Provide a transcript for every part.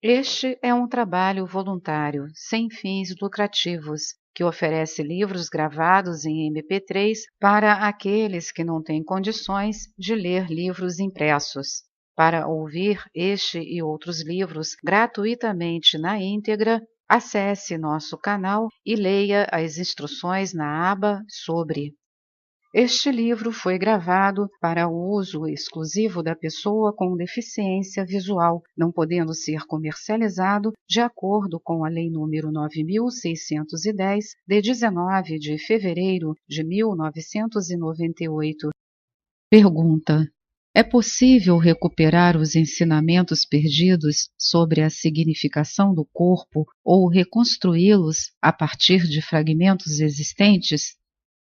Este é um trabalho voluntário, sem fins lucrativos, que oferece livros gravados em MP3 para aqueles que não têm condições de ler livros impressos. Para ouvir este e outros livros gratuitamente na íntegra, acesse nosso canal e leia as instruções na aba Sobre. Este livro foi gravado para o uso exclusivo da pessoa com deficiência visual, não podendo ser comercializado de acordo com a Lei nº 9.610, de 19 de fevereiro de 1998. Pergunta: é possível recuperar os ensinamentos perdidos sobre a significação do corpo ou reconstruí-los a partir de fragmentos existentes?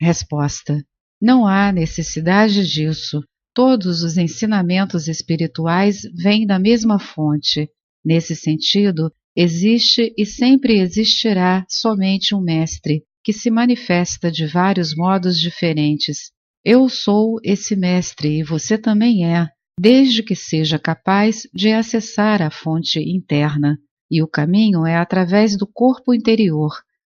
Resposta: não há necessidade disso. Todos os ensinamentos espirituais vêm da mesma fonte. Nesse sentido, existe e sempre existirá somente um mestre, que se manifesta de vários modos diferentes. Eu sou esse mestre e você também é, desde que seja capaz de acessar a fonte interna. E o caminho é através do corpo interior.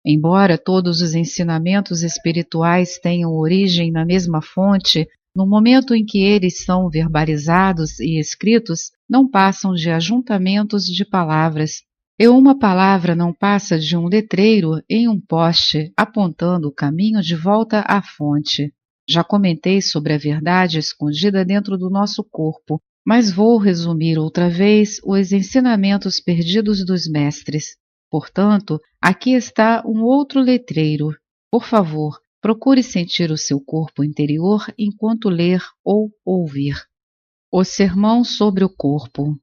Embora todos os ensinamentos espirituais tenham origem na mesma fonte, no momento em que eles são verbalizados e escritos, não passam de ajuntamentos de palavras. E uma palavra não passa de um letreiro em um poste, apontando o caminho de volta à fonte. Já comentei sobre a verdade escondida dentro do nosso corpo, mas vou resumir outra vez os ensinamentos perdidos dos mestres. Portanto, aqui está um outro letreiro. Por favor, procure sentir o seu corpo interior enquanto ler ou ouvir. O sermão sobre o corpo.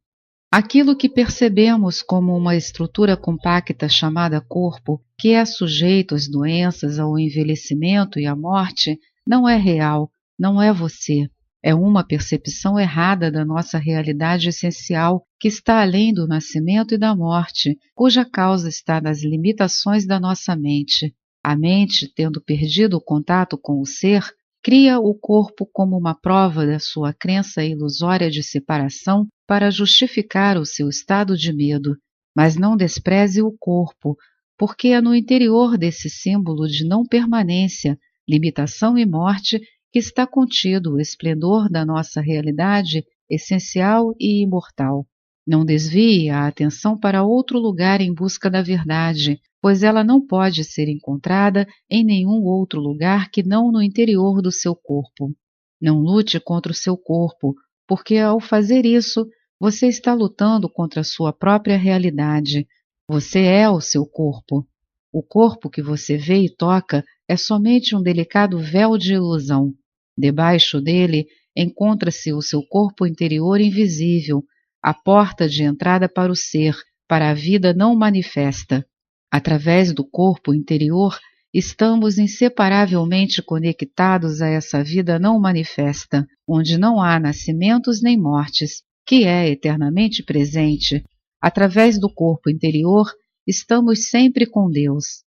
Aquilo que percebemos como uma estrutura compacta chamada corpo, que é sujeito às doenças, ao envelhecimento e à morte, não é real, não é você. É uma percepção errada da nossa realidade essencial, que está além do nascimento e da morte, cuja causa está nas limitações da nossa mente. A mente, tendo perdido o contato com o ser, cria o corpo como uma prova da sua crença ilusória de separação para justificar o seu estado de medo. Mas não despreze o corpo, porque é no interior desse símbolo de não permanência, limitação e morte que está contido o esplendor da nossa realidade essencial e imortal. Não desvie a atenção para outro lugar em busca da verdade, pois ela não pode ser encontrada em nenhum outro lugar que não no interior do seu corpo. Não lute contra o seu corpo, porque ao fazer isso, você está lutando contra a sua própria realidade. Você é o seu corpo. O corpo que você vê e toca é somente um delicado véu de ilusão. Debaixo dele encontra-se o seu corpo interior invisível, a porta de entrada para o ser, para a vida não manifesta. Através do corpo interior, estamos inseparavelmente conectados a essa vida não manifesta, onde não há nascimentos nem mortes, que é eternamente presente. Através do corpo interior, estamos sempre com Deus.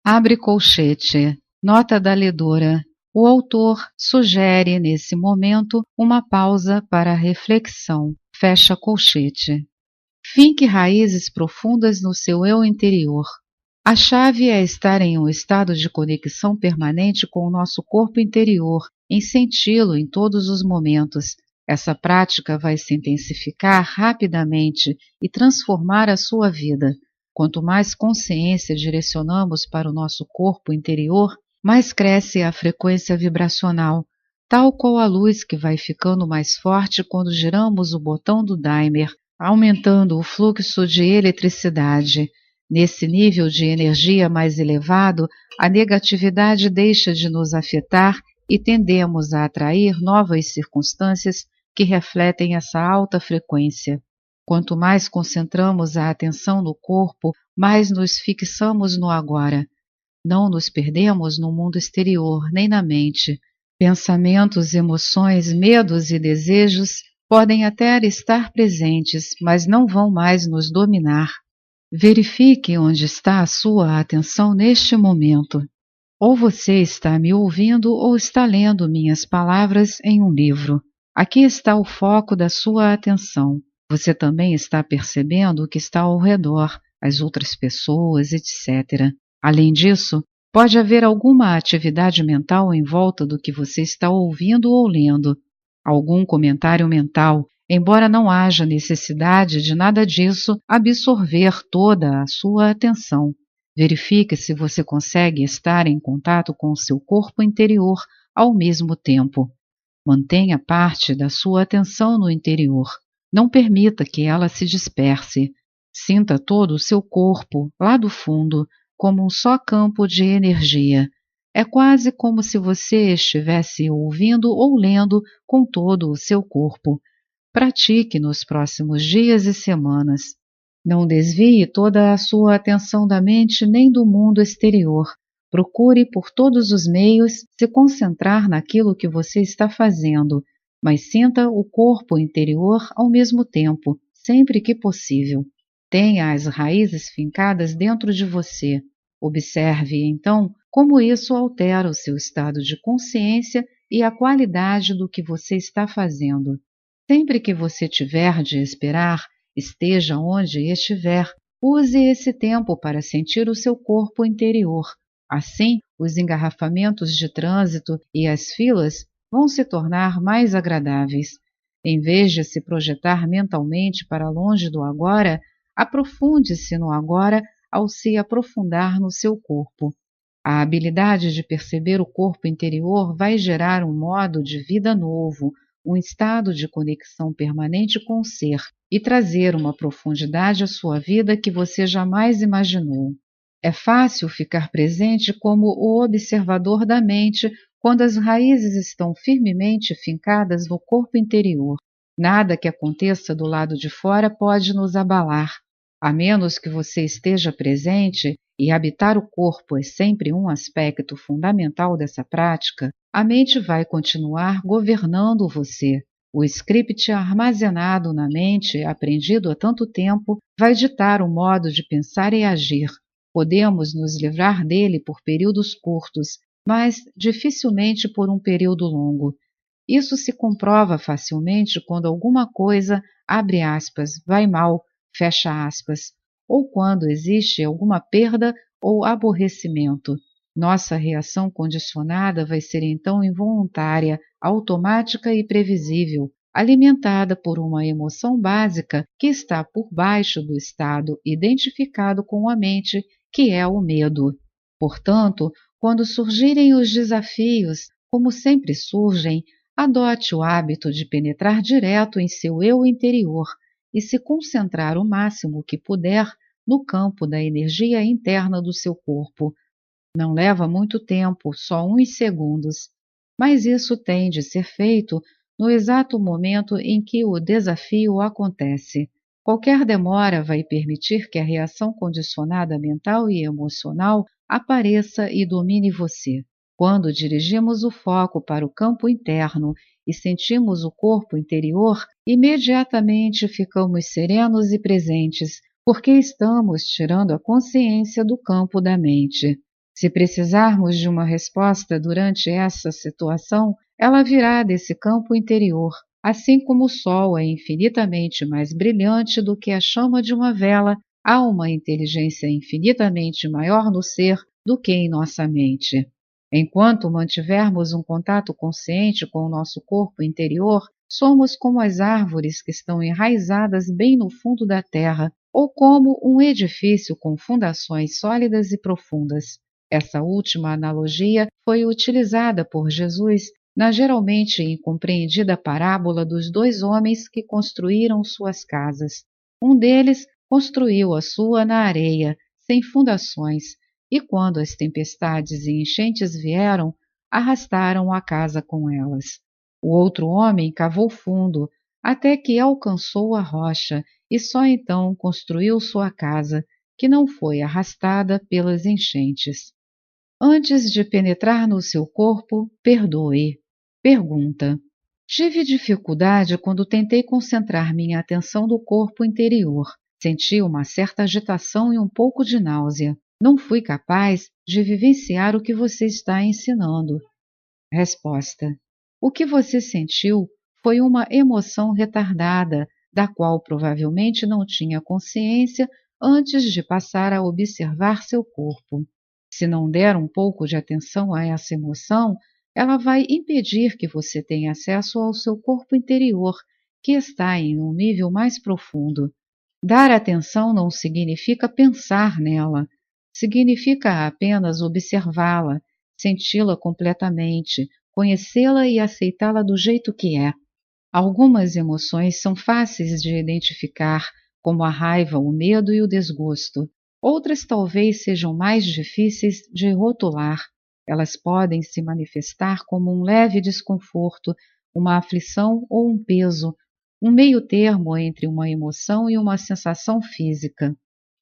Abre colchete. Nota da ledora. O autor sugere, nesse momento, uma pausa para a reflexão. Fecha colchete. Finque raízes profundas no seu eu interior. A chave é estar em um estado de conexão permanente com o nosso corpo interior, em senti-lo em todos os momentos. Essa prática vai se intensificar rapidamente e transformar a sua vida. Quanto mais consciência direcionamos para o nosso corpo interior, mais cresce a frequência vibracional, tal qual a luz que vai ficando mais forte quando giramos o botão do dimer, aumentando o fluxo de eletricidade. Nesse nível de energia mais elevado, a negatividade deixa de nos afetar e tendemos a atrair novas circunstâncias que refletem essa alta frequência. Quanto mais concentramos a atenção no corpo, mais nos fixamos no agora. Não nos perdemos no mundo exterior, nem na mente. Pensamentos, emoções, medos e desejos podem até estar presentes, mas não vão mais nos dominar. Verifique onde está a sua atenção neste momento. Ou você está me ouvindo ou está lendo minhas palavras em um livro. Aqui está o foco da sua atenção. Você também está percebendo o que está ao redor, as outras pessoas, etc. Além disso, pode haver alguma atividade mental em volta do que você está ouvindo ou lendo, algum comentário mental, embora não haja necessidade de nada disso absorver toda a sua atenção. Verifique se você consegue estar em contato com o seu corpo interior ao mesmo tempo. Mantenha parte da sua atenção no interior. Não permita que ela se disperse. Sinta todo o seu corpo, lá do fundo, como um só campo de energia. É quase como se você estivesse ouvindo ou lendo com todo o seu corpo. Pratique nos próximos dias e semanas. Não desvie toda a sua atenção da mente nem do mundo exterior. Procure por todos os meios se concentrar naquilo que você está fazendo, mas sinta o corpo interior ao mesmo tempo, sempre que possível. Tenha as raízes fincadas dentro de você. Observe, então, como isso altera o seu estado de consciência e a qualidade do que você está fazendo. Sempre que você tiver de esperar, esteja onde estiver, use esse tempo para sentir o seu corpo interior. Assim, os engarrafamentos de trânsito e as filas vão se tornar mais agradáveis. Em vez de se projetar mentalmente para longe do agora, aprofunde-se no agora ao se aprofundar no seu corpo. A habilidade de perceber o corpo interior vai gerar um modo de vida novo, um estado de conexão permanente com o ser e trazer uma profundidade à sua vida que você jamais imaginou. É fácil ficar presente como o observador da mente quando as raízes estão firmemente fincadas no corpo interior. Nada que aconteça do lado de fora pode nos abalar. A menos que você esteja presente, e habitar o corpo é sempre um aspecto fundamental dessa prática, a mente vai continuar governando você. O script armazenado na mente, aprendido há tanto tempo, vai ditar o modo de pensar e agir. Podemos nos livrar dele por períodos curtos, mas dificilmente por um período longo. Isso se comprova facilmente quando alguma coisa, abre aspas, vai mal, fecha aspas, ou quando existe alguma perda ou aborrecimento. Nossa reação condicionada vai ser então involuntária, automática e previsível, alimentada por uma emoção básica que está por baixo do estado identificado com a mente, que é o medo. Portanto, quando surgirem os desafios, como sempre surgem, adote o hábito de penetrar direto em seu eu interior e se concentrar o máximo que puder no campo da energia interna do seu corpo. Não leva muito tempo, só uns segundos, mas isso tem de ser feito no exato momento em que o desafio acontece. Qualquer demora vai permitir que a reação condicionada mental e emocional apareça e domine você. Quando dirigimos o foco para o campo interno e sentimos o corpo interior, imediatamente ficamos serenos e presentes, porque estamos tirando a consciência do campo da mente. Se precisarmos de uma resposta durante essa situação, ela virá desse campo interior, assim como o sol é infinitamente mais brilhante do que a chama de uma vela, há uma inteligência infinitamente maior no ser do que em nossa mente. Enquanto mantivermos um contato consciente com o nosso corpo interior, somos como as árvores que estão enraizadas bem no fundo da terra, ou como um edifício com fundações sólidas e profundas. Essa última analogia foi utilizada por Jesus na geralmente incompreendida parábola dos dois homens que construíram suas casas. Um deles construiu a sua na areia, sem fundações, e quando as tempestades e enchentes vieram, arrastaram a casa com elas. O outro homem cavou fundo, até que alcançou a rocha, e só então construiu sua casa, que não foi arrastada pelas enchentes. Antes de penetrar no seu corpo, perdoe. Pergunta: tive dificuldade quando tentei concentrar minha atenção no corpo interior. Senti uma certa agitação e um pouco de náusea. Não fui capaz de vivenciar o que você está ensinando. Resposta: o que você sentiu foi uma emoção retardada, da qual provavelmente não tinha consciência antes de passar a observar seu corpo. Se não der um pouco de atenção a essa emoção, ela vai impedir que você tenha acesso ao seu corpo interior, que está em um nível mais profundo. Dar atenção não significa pensar nela, significa apenas observá-la, senti-la completamente, conhecê-la e aceitá-la do jeito que é. Algumas emoções são fáceis de identificar, como a raiva, o medo e o desgosto. Outras talvez sejam mais difíceis de rotular. Elas podem se manifestar como um leve desconforto, uma aflição ou um peso, um meio termo entre uma emoção e uma sensação física.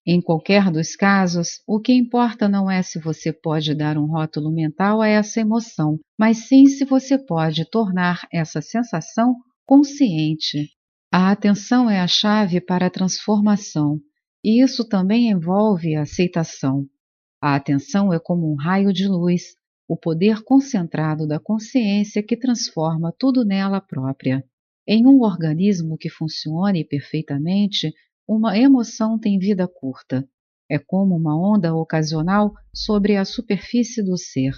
Em qualquer dos casos, o que importa não é se você pode dar um rótulo mental a essa emoção, mas sim se você pode tornar essa sensação consciente. A atenção é a chave para a transformação, e isso também envolve a aceitação. A atenção é como um raio de luz, o poder concentrado da consciência que transforma tudo nela própria. Em um organismo que funcione perfeitamente, uma emoção tem vida curta. É como uma onda ocasional sobre a superfície do ser.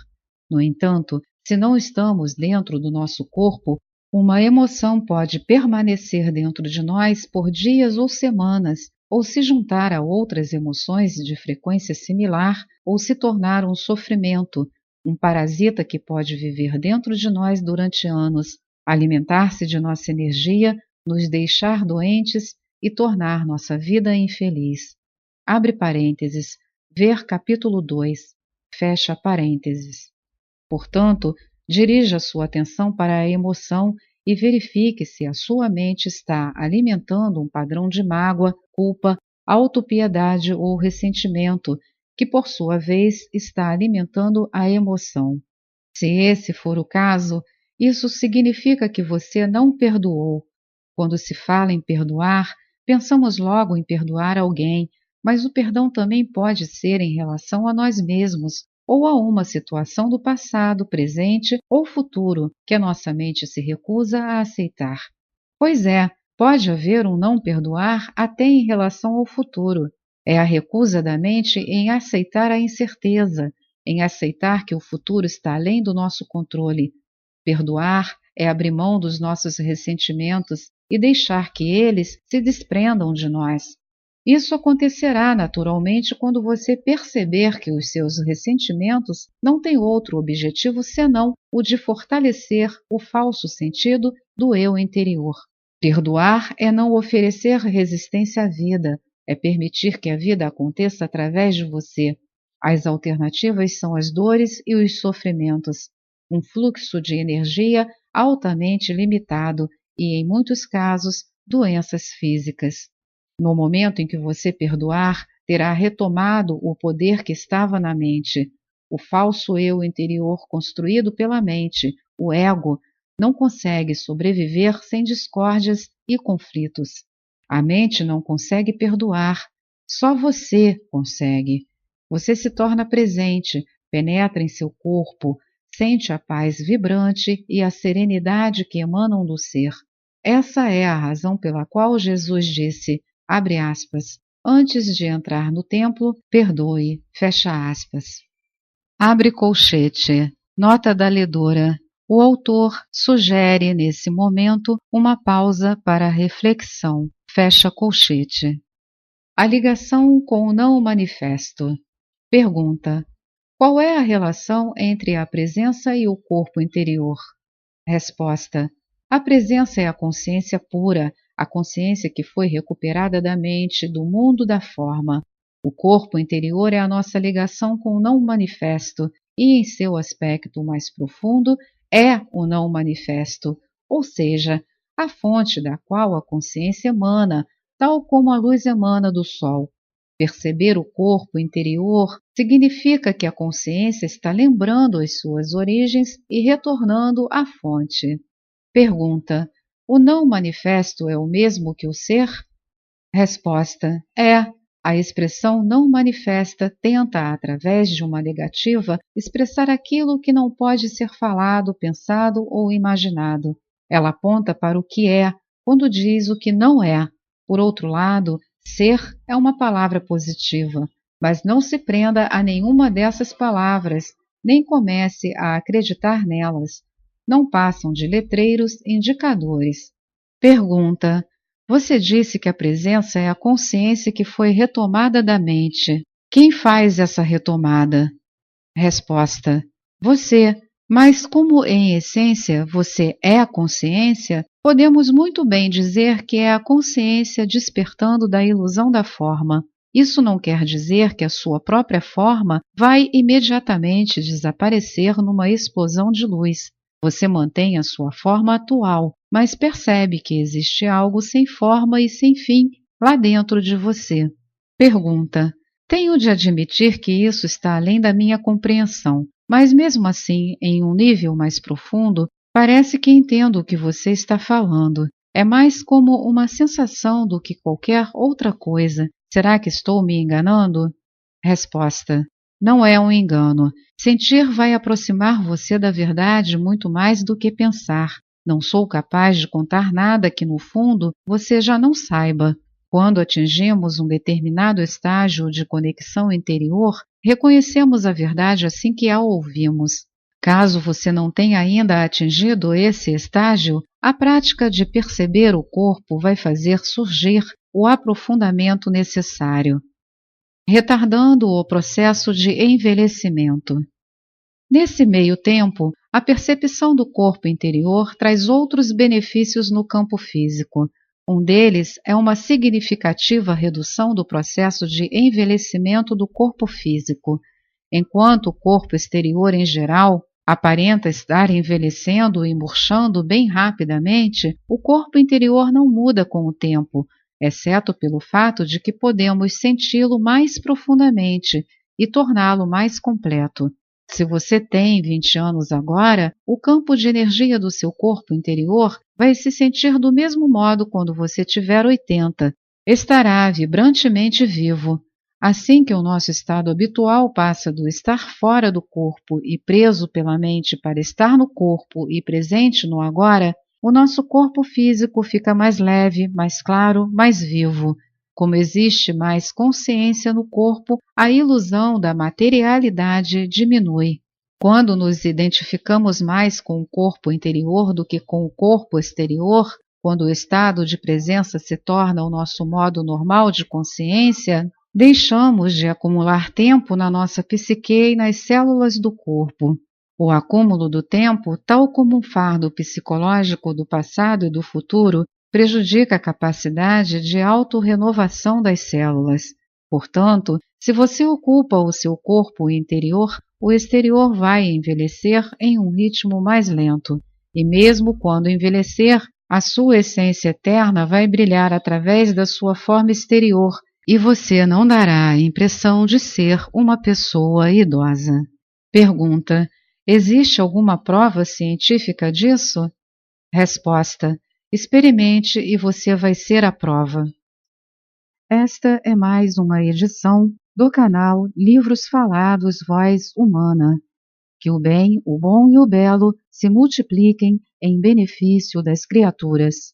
No entanto, se não estamos dentro do nosso corpo, uma emoção pode permanecer dentro de nós por dias ou semanas, ou se juntar a outras emoções de frequência similar, ou se tornar um sofrimento, um parasita que pode viver dentro de nós durante anos, alimentar-se de nossa energia, nos deixar doentes e tornar nossa vida infeliz. Abre parênteses, ver capítulo 2, fecha parênteses. Portanto, dirija sua atenção para a emoção e verifique se a sua mente está alimentando um padrão de mágoa, culpa, autopiedade ou ressentimento, que por sua vez está alimentando a emoção. Se esse for o caso, isso significa que você não perdoou. Quando se fala em perdoar, pensamos logo em perdoar alguém, mas o perdão também pode ser em relação a nós mesmos, ou a uma situação do passado, presente ou futuro que a nossa mente se recusa a aceitar. Pois é, pode haver um não perdoar até em relação ao futuro. É a recusa da mente em aceitar a incerteza, em aceitar que o futuro está além do nosso controle. Perdoar é abrir mão dos nossos ressentimentos e deixar que eles se desprendam de nós. Isso acontecerá naturalmente quando você perceber que os seus ressentimentos não têm outro objetivo senão o de fortalecer o falso sentido do eu interior. Perdoar é não oferecer resistência à vida, é permitir que a vida aconteça através de você. As alternativas são as dores e os sofrimentos, um fluxo de energia altamente limitado e, em muitos casos, doenças físicas. No momento em que você perdoar, terá retomado o poder que estava na mente. O falso eu interior construído pela mente, o ego, não consegue sobreviver sem discórdias e conflitos. A mente não consegue perdoar, só você consegue. Você se torna presente, penetra em seu corpo, sente a paz vibrante e a serenidade que emanam do ser. Essa é a razão pela qual Jesus disse, abre aspas, antes de entrar no templo, perdoe, fecha aspas. Abre colchete. Nota da ledora. O autor sugere, nesse momento, uma pausa para reflexão. Fecha colchete. A ligação com o não manifesto. Pergunta: qual é a relação entre a presença e o corpo interior? Resposta: a presença é a consciência pura, a consciência que foi recuperada da mente, do mundo da forma. O corpo interior é a nossa ligação com o não manifesto e, em seu aspecto mais profundo, é o não manifesto, ou seja, a fonte da qual a consciência emana, tal como a luz emana do sol. Perceber o corpo interior significa que a consciência está lembrando as suas origens e retornando à fonte. Pergunta: o não manifesto é o mesmo que o ser? Resposta: é. A expressão não manifesta tenta, através de uma negativa, expressar aquilo que não pode ser falado, pensado ou imaginado. Ela aponta para o que é, quando diz o que não é. Por outro lado, ser é uma palavra positiva, mas não se prenda a nenhuma dessas palavras, nem comece a acreditar nelas. Não passam de letreiros indicadores. Pergunta: você disse que a presença é a consciência que foi retomada da mente. Quem faz essa retomada? Resposta: você. Mas como em essência você é a consciência, podemos muito bem dizer que é a consciência despertando da ilusão da forma. Isso não quer dizer que a sua própria forma vai imediatamente desaparecer numa explosão de luz. Você mantém a sua forma atual, mas percebe que existe algo sem forma e sem fim lá dentro de você. Pergunta: tenho de admitir que isso está além da minha compreensão, mas mesmo assim, em um nível mais profundo, parece que entendo o que você está falando. É mais como uma sensação do que qualquer outra coisa. Será que estou me enganando? Resposta: não é um engano. Sentir vai aproximar você da verdade muito mais do que pensar. Não sou capaz de contar nada que, no fundo, você já não saiba. Quando atingimos um determinado estágio de conexão interior, reconhecemos a verdade assim que a ouvimos. Caso você não tenha ainda atingido esse estágio, a prática de perceber o corpo vai fazer surgir o aprofundamento necessário, retardando o processo de envelhecimento. Nesse meio tempo, a percepção do corpo interior traz outros benefícios no campo físico. Um deles é uma significativa redução do processo de envelhecimento do corpo físico. Enquanto o corpo exterior em geral aparenta estar envelhecendo e murchando bem rapidamente, o corpo interior não muda com o tempo, exceto pelo fato de que podemos senti-lo mais profundamente e torná-lo mais completo. Se você tem 20 anos agora, o campo de energia do seu corpo interior vai se sentir do mesmo modo quando você tiver 80. Estará vibrantemente vivo. Assim que o nosso estado habitual passa do estar fora do corpo e preso pela mente para estar no corpo e presente no agora, o nosso corpo físico fica mais leve, mais claro, mais vivo. Como existe mais consciência no corpo, a ilusão da materialidade diminui. Quando nos identificamos mais com o corpo interior do que com o corpo exterior, quando o estado de presença se torna o nosso modo normal de consciência, deixamos de acumular tempo na nossa psique e nas células do corpo. O acúmulo do tempo, tal como um fardo psicológico do passado e do futuro, prejudica a capacidade de autorrenovação das células. Portanto, se você ocupa o seu corpo interior, o exterior vai envelhecer em um ritmo mais lento. E mesmo quando envelhecer, a sua essência eterna vai brilhar através da sua forma exterior, e você não dará a impressão de ser uma pessoa idosa. Pergunta: existe alguma prova científica disso? Resposta: experimente e você vai ser a prova. Esta é mais uma edição do canal Livros Falados Voz Humana. Que o bem, o bom e o belo se multipliquem em benefício das criaturas.